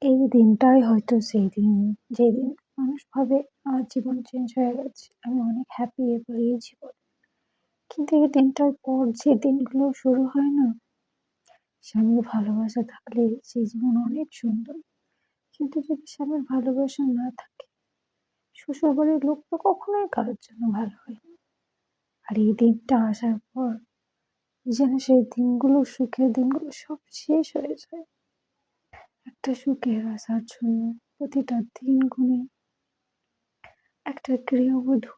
এই দিনটাই হয়তো সেই দিন, যেদিন মানুষ ভাবে আমার জীবন চেঞ্জ হয়ে গেছে। আমি অনেক হ্যাপি এবার এই জীবনে। কিন্তু এই দিনটার পর যে দিনগুলো শুরু হয় না, স্বামীর ভালোবাসা থাকলে সেই জীবন অনেক সুন্দর। কিন্তু যদি স্বামীর ভালোবাসা না থাকে, শ্বশুরবাড়ির লোক তো কখনোই কারোর জন্য ভালো হয় না। আর এই দিনটা আসার পর যেন সেই দিনগুলো, সুখের দিনগুলো সব শেষ হয়ে যায়। একটা সুখের আসার জন্য প্রতিটা দিন গুনে একটা গৃহবধূ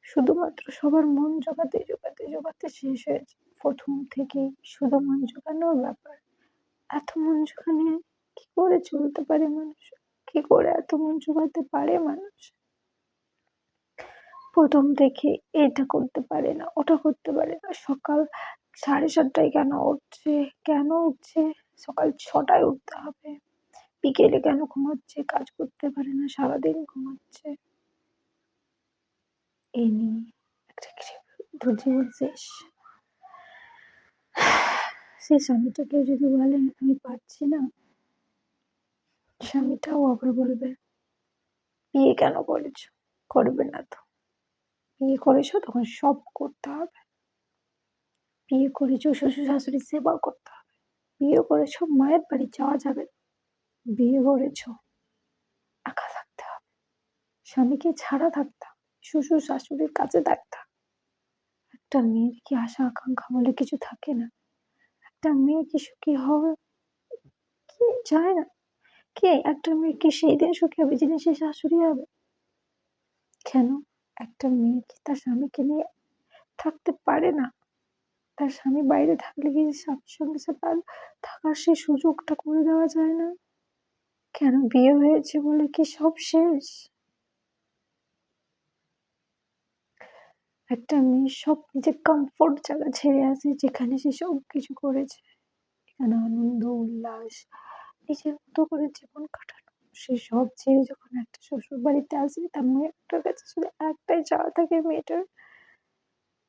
শুধুমাত্র সবার মন জোগাতে শেষ হয়েছে। প্রথম থেকেই শুধু মন জোগানোর ব্যাপার। এত মন জোগানে কি করে চলতে পারে মানুষ? কি করে এত মন জোগাতে পারে মানুষ? প্রথম থেকে এটা করতে পারে না, ওটা করতে পারে না। সকাল 7:30টায় কেন উঠছে? সকাল 6টায় উঠতে হবে। বিকেলে কেন ঘুমাচ্ছে? কাজ করতে পারে না, সারাদিন ঘুমাচ্ছে। এই নিয়ে একটা গৃহবধূর জীবন শেষ। সেই স্বামীটাকে যদি বলে আমি পারছি না, স্বামীটাও আবার বলবে বিয়ে কেন করেছো? করবে না তো। বিয়ে করেছো তখন সব করতে হবে। বিয়ে করেছো শ্বশুর শাশুড়ির সেবা করতে হবে। বিয়ে করেছো মায়ের বাড়ি যাওয়া যাবে না। বিয়ে করেছো একা থাকতে হবে, স্বামীকে ছাড়া থাকতে হবে, শ্বশুর শাশুড়ির কাছে থাকতে হবে। একটা মেয়ের কি আশা আকাঙ্ক্ষা বলে কিছু থাকে না? একটা মেয়ে কি সুখী হবে? কি চায় না? কে একটা মেয়ে কি সেই দিন সুখী হবে যেদিন সে শাশুড়ি হবে? কেন একটা মেয়ে কি তার স্বামীকে নিয়ে থাকতে পারে না? তার স্বামী বাইরে থাকলে কি স্বামীর সঙ্গে সে তার থাকার সেই সুযোগটা করে দেওয়া যায় না? কেন বিয়ে হয়েছে বলে কি সব শেষ? একটা মেয়ে সব নিজের কমফোর্ট জায়গা ছেড়ে আসে, যেখানে সে সব কিছু করেছে, এখানে আনন্দ উল্লাস নিজের মতো করে জীবন কাটানো, সে সব ছেড়ে যখন একটা শ্বশুর বাড়িতে আসে, তার মেয়েটার কাছে শুধু একটাই চাওয়া থাকে মেয়েটার,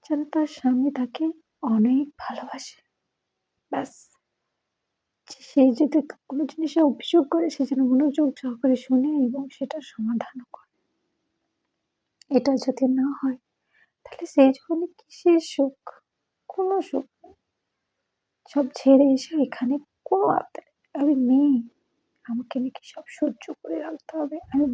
যেন তার স্বামী তাকে অনেক ভালোবাসে। ব্যাস, সে যদি কোনো জিনিসে অভিযোগ করে সে যেন মনোযোগ সহকারে শুনে এবং সেটার সমাধানও করে। এটা যদি না হয় তাহলে সেই জীবনে কিসের সুখ? কোনো সুখ নেই। সব ছেড়ে এসে এখানে কোনো আবদার নেই। আমি মেয়ে, আমাকে নাকি সব সহ্য করে রাখতে হবে, আমি